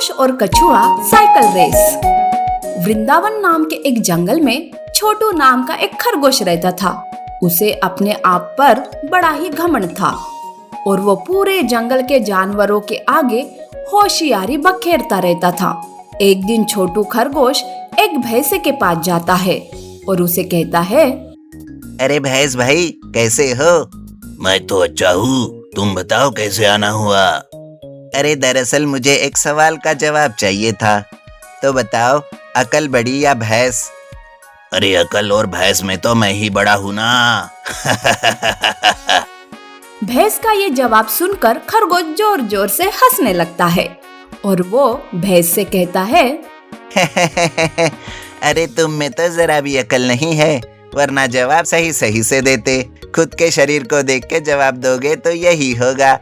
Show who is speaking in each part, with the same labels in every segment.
Speaker 1: खरगोश और कछुआ साइकिल रेस। वृंदावन नाम के एक जंगल में छोटू नाम का एक खरगोश रहता था। उसे अपने आप पर बड़ा ही घमंड था और वो पूरे जंगल के जानवरों के आगे होशियारी बखेरता रहता था। एक दिन छोटू खरगोश एक भैंसे के पास जाता है और उसे कहता है,
Speaker 2: अरे भैंस भाई, कैसे हो? मैं तो अच्छा हूँ, तुम बताओ कैसे आना हुआ? अरे दरअसल मुझे एक सवाल का जवाब चाहिए था, तो बताओ अकल बड़ी या भैंस? अरे अकल और भैंस में तो मैं ही बड़ा हूँ ना।
Speaker 1: भैंस का ये जवाब सुनकर खरगोश जोर जोर से हंसने लगता है और वो भैंस से कहता है,
Speaker 2: अरे तुम में तो जरा भी अकल नहीं है, वरना जवाब सही सही से देते। खुद के शरीर को देख के जवाब दोगे तो यही होगा।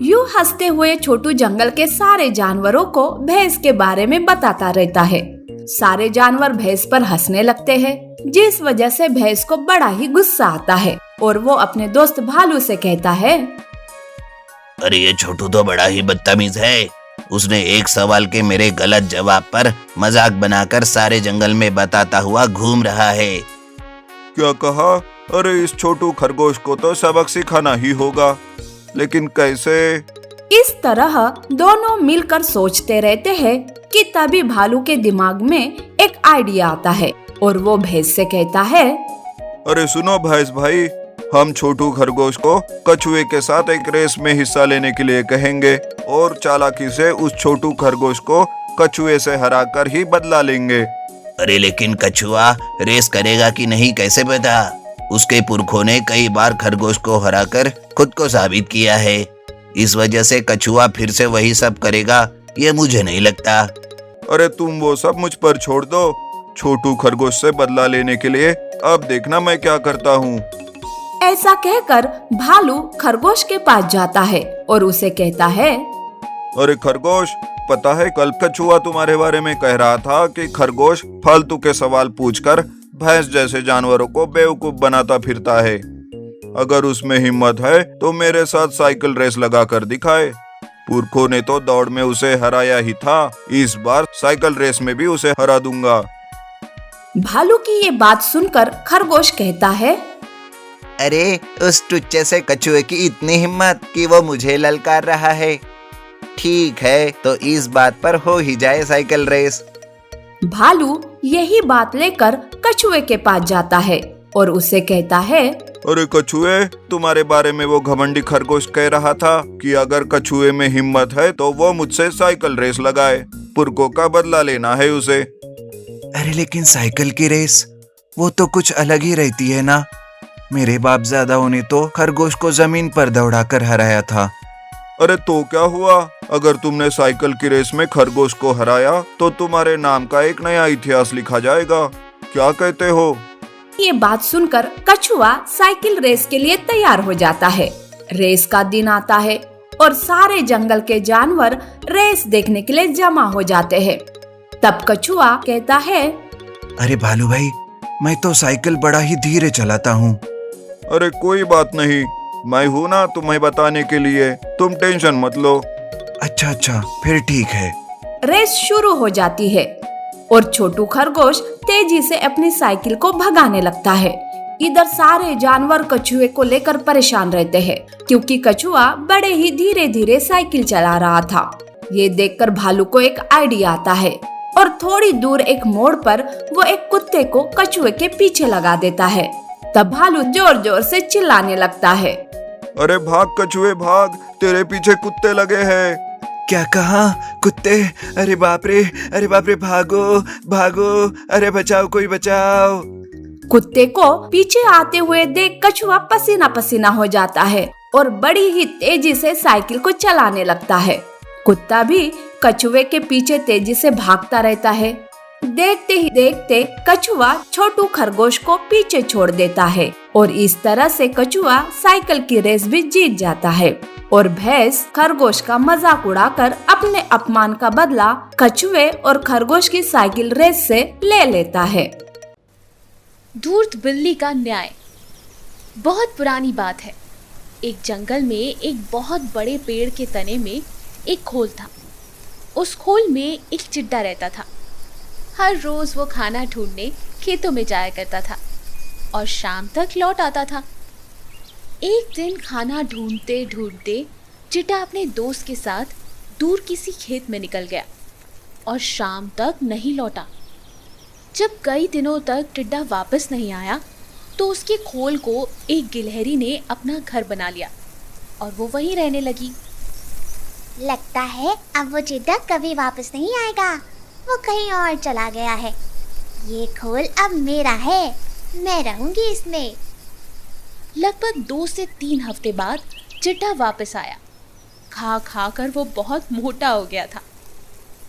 Speaker 1: यूं हंसते हुए छोटू जंगल के सारे जानवरों को भैंस के बारे में बताता रहता है। सारे जानवर भैंस पर हंसने लगते हैं, जिस वजह से भैंस को बड़ा ही गुस्सा आता है और वो अपने दोस्त भालू से कहता है,
Speaker 2: अरे ये छोटू तो बड़ा ही बदतमीज है। उसने एक सवाल के मेरे गलत जवाब पर मजाक बनाकर सारे जंगल में बताता हुआ घूम रहा है।
Speaker 3: क्या कहा? अरे इस छोटू खरगोश को तो सबक सिखाना ही होगा, लेकिन कैसे?
Speaker 1: इस तरह दोनों मिलकर सोचते रहते हैं कि तभी भालू के दिमाग में एक आइडिया आता है और वो भैंस से कहता है,
Speaker 3: अरे सुनो भैंस भाई, हम छोटू खरगोश को कछुए के साथ एक रेस में हिस्सा लेने के लिए कहेंगे और चालाकी से उस छोटू खरगोश को कछुए से हराकर ही बदला लेंगे।
Speaker 2: अरे लेकिन कछुआ रेस करेगा कि नहीं कैसे पता? उसके पुरखों ने कई बार खरगोश को हराकर खुद को साबित किया है। इस वजह से कछुआ फिर से वही सब करेगा, ये मुझे नहीं लगता।
Speaker 3: अरे तुम वो सब मुझ पर छोड़ दो। छोटू खरगोश से बदला लेने के लिए अब देखना मैं क्या करता हूँ।
Speaker 1: ऐसा कहकर भालू खरगोश के पास जाता है और उसे कहता है,
Speaker 3: अरे खरगोश, पता है कल कछुआ तुम्हारे बारे में कह रहा था कि खरगोश फालतू के सवाल पूछकर भैंस जैसे जानवरों को बेवकूफ बनाता फिरता है। अगर उसमें हिम्मत है तो मेरे साथ साइकिल रेस लगा कर दिखाए। पुरखों ने तो दौड़ में उसे हराया ही था, इस बार साइकिल रेस में भी उसे हरा दूंगा।
Speaker 1: भालू की ये बात सुनकर खरगोश कहता है,
Speaker 2: अरे उस टुच्चे से कछुए की इतनी हिम्मत कि वो मुझे ललकार रहा है। ठीक है, तो इस बात पर हो ही जाए साइकिल रेस।
Speaker 1: भालू यही बात लेकर कछुए के पास जाता है और उसे कहता है,
Speaker 3: अरे कछुए, तुम्हारे बारे में वो घमंडी खरगोश कह रहा था कि अगर कछुए में हिम्मत है तो वो मुझसे साइकिल रेस लगाए। पुरखों का बदला लेना है उसे।
Speaker 4: अरे लेकिन साइकिल की रेस वो तो कुछ अलग ही रहती है ना। मेरे बापजादाओं ने तो खरगोश को जमीन पर दौड़ाकर हराया था।
Speaker 3: अरे तो क्या हुआ? अगर तुमने साइकिल की रेस में खरगोश को हराया तो तुम्हारे नाम का एक नया इतिहास लिखा जाएगा। क्या कहते हो?
Speaker 1: ये बात सुनकर कछुआ साइकिल रेस के लिए तैयार हो जाता है। रेस का दिन आता है और सारे जंगल के जानवर रेस देखने के लिए जमा हो जाते हैं। तब कछुआ कहता है,
Speaker 4: अरे भालू भाई, मैं तो साइकिल बड़ा ही धीरे चलाता हूँ।
Speaker 3: अरे कोई बात नहीं, मैं हूँ ना तुम्हें बताने के लिए, तुम टेंशन मत लो।
Speaker 4: अच्छा, फिर ठीक है।
Speaker 1: रेस शुरू हो जाती है और छोटू खरगोश तेजी से अपनी साइकिल को भगाने लगता है। इधर सारे जानवर कछुए को लेकर परेशान रहते हैं, क्योंकि कछुआ बड़े ही धीरे धीरे साइकिल चला रहा था। ये देखकर भालू को एक आइडिया आता है और थोड़ी दूर एक मोड़ पर वो एक कुत्ते को कछुए के पीछे लगा देता है। तब भालू जोर जोर से चिल्लाने लगता है,
Speaker 3: अरे भाग कछुए भाग, तेरे पीछे कुत्ते लगे हैं।
Speaker 4: क्या कहा? कुत्ते? अरे बाप रे, भागो भागो, अरे बचाओ, कोई बचाओ।
Speaker 1: कुत्ते को पीछे आते हुए देख कछुआ पसीना पसीना हो जाता है और बड़ी ही तेजी से साइकिल को चलाने लगता है। कुत्ता भी कछुए के पीछे तेजी से भागता रहता है। देखते ही देखते कछुआ छोटू खरगोश को पीछे छोड़ देता है और इस तरह से कछुआ साइकिल की रेस भी जीत जाता है और भैंस खरगोश का मजाक उड़ाकर अपने अपमान का बदला कछुए और खरगोश की साइकिल रेस से ले लेता है।
Speaker 5: धूर्त बिल्ली का न्याय। बहुत पुरानी बात है। एक जंगल में एक बहुत बड़े पेड़ के तने में एक खोल था। उस खोल में एक चिड्डा रहता था। हर रोज वो खाना ढूंढने खेतों में जाया करता था और शाम तक लौट आता था। एक दिन खाना ढूंढते ढूंढते चिड्डा अपने दोस्त के साथ दूर किसी खेत में निकल गया और शाम तक नहीं लौटा। जब कई दिनों तक टिड्डा वापस नहीं आया तो उसके खोल को एक गिलहरी ने अपना घर बना लिया और वो वहीं रहने लगी।
Speaker 6: लगता है अब वो चिड्डा कभी वापस नहीं आएगा, वो कहीं और चला गया है। ये खोल अब मेरा है, मैं रहूंगी इसमें।
Speaker 5: लगभग 2 से 3 हफ्ते बाद चिड्डा वापस आया। खा खा कर वो बहुत मोटा हो गया था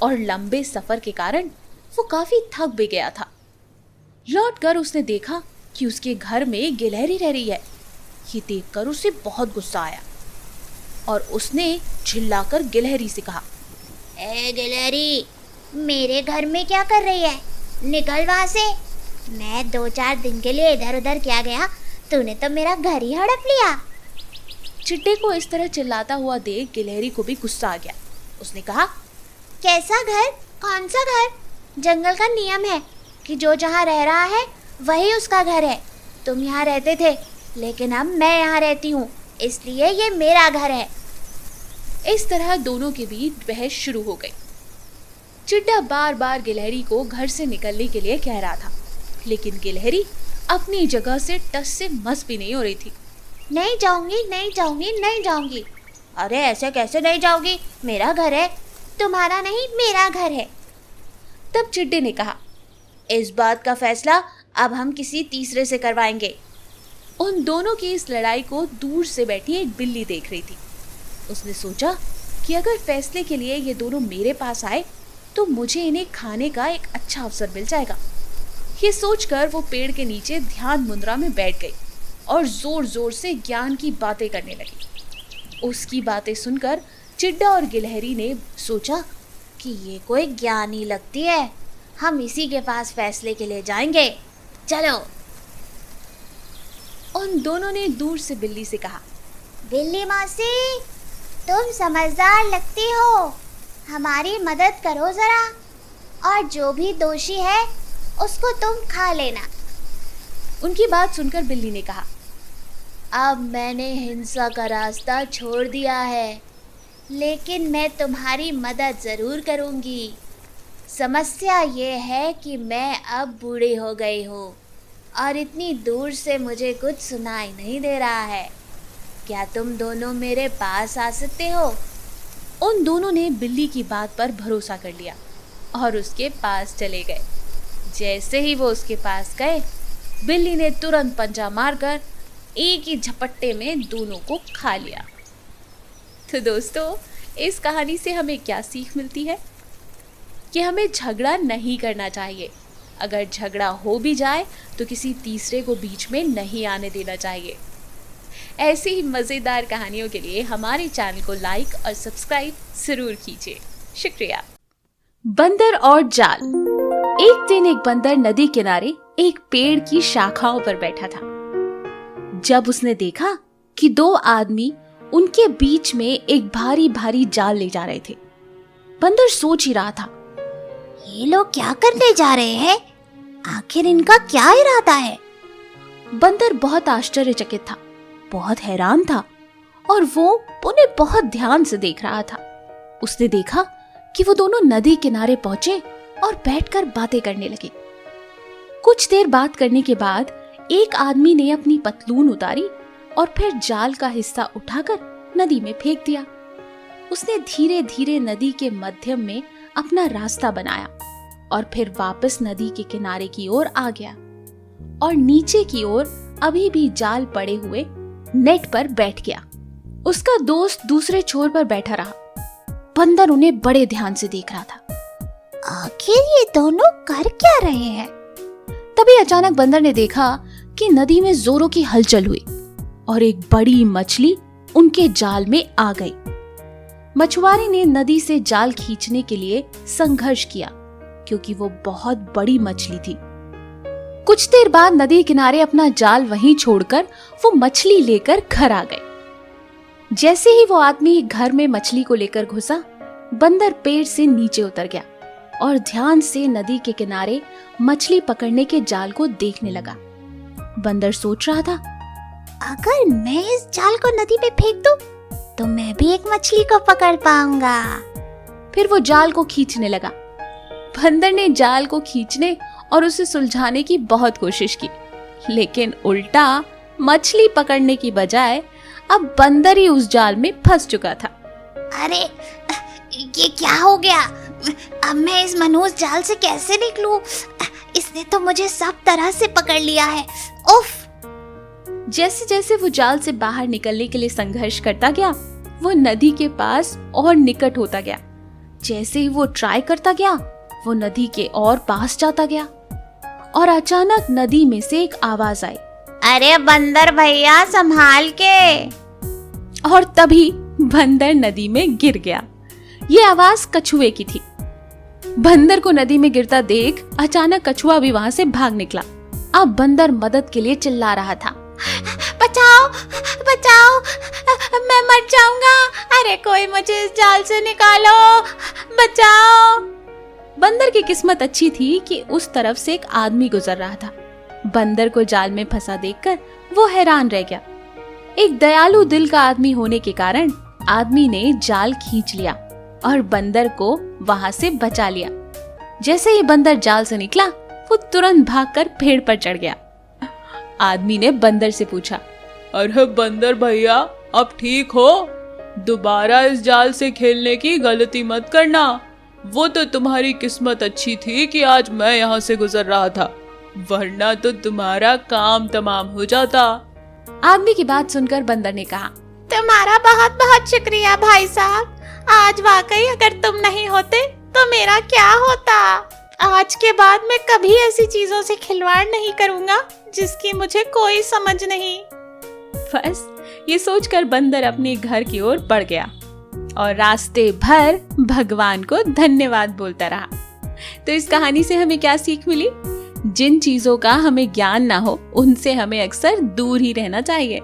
Speaker 5: और लंबे सफर के कारण वो काफी थक भी गया था। लौटकर उसने देखा कि उसके घर में गिलहरी रह रही है। ये देखकर उसे बहुत गुस्सा आया और उसने चिल्लाकर गिलहरी से कहा,
Speaker 6: ए गिलहरी, मेरे घर में क्या कर रही है? निकल वहां से। मैं 2-4 दिन के लिए इधर उधर क्या गया, तूने तो मेरा घर ही हड़प लिया।
Speaker 5: चिट्टे को इस तरह चिल्लाता हुआ देख गिलहरी को भी गुस्सा आ गया। उसने कहा,
Speaker 6: कैसा घर? कौन सा घर? जंगल का नियम है कि जो जहाँ रह रहा है वही उसका घर है। तुम यहाँ रहते थे, लेकिन अब मैं यहाँ रहती हूँ, इसलिए ये मेरा घर है।
Speaker 5: इस तरह दोनों के बीच बहस शुरू हो गई। चिट्टा बार बार गिलहरी को घर से निकलने के लिए कह रहा था, लेकिन गिलहरी अपनी जगह से टस से मस भी नहीं हो रही थी।
Speaker 6: नहीं जाऊंगी, नहीं जाऊंगी, नहीं जाऊंगी। अरे ऐसे कैसे नहीं जाओगी? मेरा घर है, तुम्हारा नहीं, मेरा घर है।
Speaker 5: तब चिट्टे ने कहा, इस बात का फैसला अब हम किसी तीसरे से करवाएंगे। उन दोनों की इस लड़ाई को दूर से बैठी एक बिल्ली देख रही थी। उसने सोचा कि अगर फैसले के लिए ये दोनों मेरे पास आए तो मुझे इन्हें खाने का एक अच्छा अवसर मिल जाएगा। ये सोचकर वो पेड़ के नीचे ध्यान मुद्रा में बैठ गई और जोर जोर से ज्ञान की बातें करने लगी। उसकी बातें सुनकर चिड्डा और गिलहरी ने सोचा
Speaker 6: कि ये कोई ज्ञानी लगती है, हम इसी के पास फैसले के लिए जाएंगे, चलो।
Speaker 5: उन दोनों ने दूर से बिल्ली से कहा,
Speaker 6: बिल्ली मौसी, तुम समझदार लगती हो, हमारी मदद करो जरा, और जो भी दोषी है उसको तुम खा लेना।
Speaker 5: उनकी बात सुनकर बिल्ली ने कहा,
Speaker 6: अब मैंने हिंसा का रास्ता छोड़ दिया है, लेकिन मैं तुम्हारी मदद ज़रूर करूँगी। समस्या ये है कि मैं अब बूढ़ी हो गई हूँ और इतनी दूर से मुझे कुछ सुनाई नहीं दे रहा है। क्या तुम दोनों मेरे पास आ सकते हो?
Speaker 5: उन दोनों ने बिल्ली की बात पर भरोसा कर लिया और उसके पास चले गए। जैसे ही वो उसके पास गए, बिल्ली ने तुरंत पंजा मारकर एक ही झपट्टे में दोनों को खा लिया। तो दोस्तों, इस कहानी से हमें क्या सीख मिलती है कि हमें झगड़ा नहीं करना चाहिए। अगर झगड़ा हो भी जाए तो किसी तीसरे को बीच में नहीं आने देना चाहिए। ऐसी ही मज़ेदार कहानियों के लिए हमारे चैनल को लाइक और सब्सक्राइब जरूर कीजिए। शुक्रिया। बंदर और जाल। एक दिन एक बंदर नदी किनारे एक पेड़ की शाखाओं पर बैठा था। जब उसने देखा कि 2 आदमी उनके बीच में एक भारी भारी जाल ले जा रहे थे, बंदर सोच ही रहा था,
Speaker 6: ये लोग क्या करने जा रहे हैं? आखिर इनका क्या इरादा है?
Speaker 5: बंदर बहुत आश्चर्यचकित था, बहुत हैरान था और वो उन्हें बहुत ध्यान से देख रहा था। उसने देखा कि वो दोनों नदी किनारे पहुंचे और बैठकर बातें करने लगे। कुछ देर बात करने के बाद एक आदमी ने अपनी पतलून उतारी और फिर जाल का हिस्सा उठाकर नदी में फेंक दिया। उसने धीरे धीरे नदी के मध्यम में अपना रास्ता बनाया और फिर वापस नदी के किनारे की ओर आ गया और नीचे की ओर अभी भी जाल पड़े हुए नेट पर बैठ गया। उसका दोस्त दूसरे छोर पर बैठा रहा। बंदर उन्हें बड़े ध्यान से देख रहा था।
Speaker 6: आखिर ये दोनों कर क्या रहे हैं?
Speaker 5: तभी अचानक बंदर ने देखा कि नदी में जोरों की हलचल हुई और एक बड़ी मछली उनके जाल में आ गई। मछुआरे ने नदी से जाल खींचने के लिए संघर्ष किया क्योंकि वो बहुत बड़ी मछली थी। कुछ देर बाद नदी किनारे अपना जाल वहीं छोड़कर वो मछली लेकर घर आ गए। जैसे ही वो आदमी घर में मछली को लेकर घुसा, बंदर पेड़ से नीचे उतर गया और ध्यान से नदी के किनारे मछली पकड़ने के जाल को देखने लगा। बंदर सोच रहा था,
Speaker 6: अगर मैं इस जाल को नदी में फेंक दूं, तो मैं भी एक मछली को पकड़ पाऊंगा।
Speaker 5: फिर वो जाल को खींचने लगा। बंदर ने जाल को खींचने और उसे सुलझाने की बहुत कोशिश की, लेकिन उल्टा मछली पकड़ने की बजाय अब बंदर ही उस जाल में फंस चुका था।
Speaker 6: अरे ये क्या हो गया? अब मैं इस मनहूस जाल से कैसे निकलूं? इसने तो मुझे सब तरह से पकड़ लिया है। उफ!
Speaker 5: जैसे जैसे वो जाल से बाहर निकलने के लिए संघर्ष करता गया, वो नदी के पास और निकट होता गया। जैसे ही वो ट्राई करता गया, वो नदी के और पास जाता गया और अचानक नदी में से एक आवाज आई,
Speaker 6: अरे बंदर भैया संभाल के!
Speaker 5: और तभी बंदर नदी में गिर गया। ये आवाज कछुए की थी। बंदर को नदी में गिरता देख अचानक कछुआ भी वहां से भाग निकला। अब बंदर मदद के लिए चिल्ला रहा था,
Speaker 6: बचाओ बचाओ, मैं मर जाऊंगा। अरे कोई मुझे इस जाल से निकालो, बचाओ।
Speaker 5: बंदर की किस्मत अच्छी थी कि उस तरफ से एक आदमी गुजर रहा था। बंदर को जाल में फंसा देखकर वो हैरान रह गया। एक दयालु दिल का आदमी होने के कारण आदमी ने जाल खींच लिया और बंदर को वहां से बचा लिया। जैसे ही बंदर जाल से निकला, वो तुरंत भागकर पेड़ पर चढ़ गया। आदमी ने बंदर से पूछा,
Speaker 7: अरे बंदर भैया, अब ठीक हो? दोबारा इस जाल से खेलने की गलती मत करना। वो तो तुम्हारी किस्मत अच्छी थी कि आज मैं यहाँ से गुजर रहा था, वरना तो तुम्हारा काम तमाम हो जाता।
Speaker 5: आदमी की बात सुनकर बंदर ने कहा,
Speaker 6: तुम्हारा बहुत बहुत शुक्रिया भाई साहब। आज वाकई अगर तुम नहीं होते तो मेरा क्या होता? आज के बाद मैं कभी ऐसी चीजों से खिलवाड़ नहीं करूंगा जिसकी मुझे कोई समझ नहीं।
Speaker 5: बस ये सोचकर बंदर अपने घर की ओर बढ़ गया और रास्ते भर भगवान को धन्यवाद बोलता रहा। तो इस कहानी से हमें क्या सीख मिली? जिन चीजों का हमें ज्ञान ना हो, उनसे हमें अक्सर दूर ही रहना चाहिए।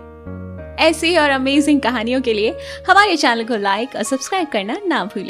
Speaker 5: ऐसी और अमेजिंग कहानियों के लिए हमारे चैनल को लाइक और सब्सक्राइब करना ना भूलें।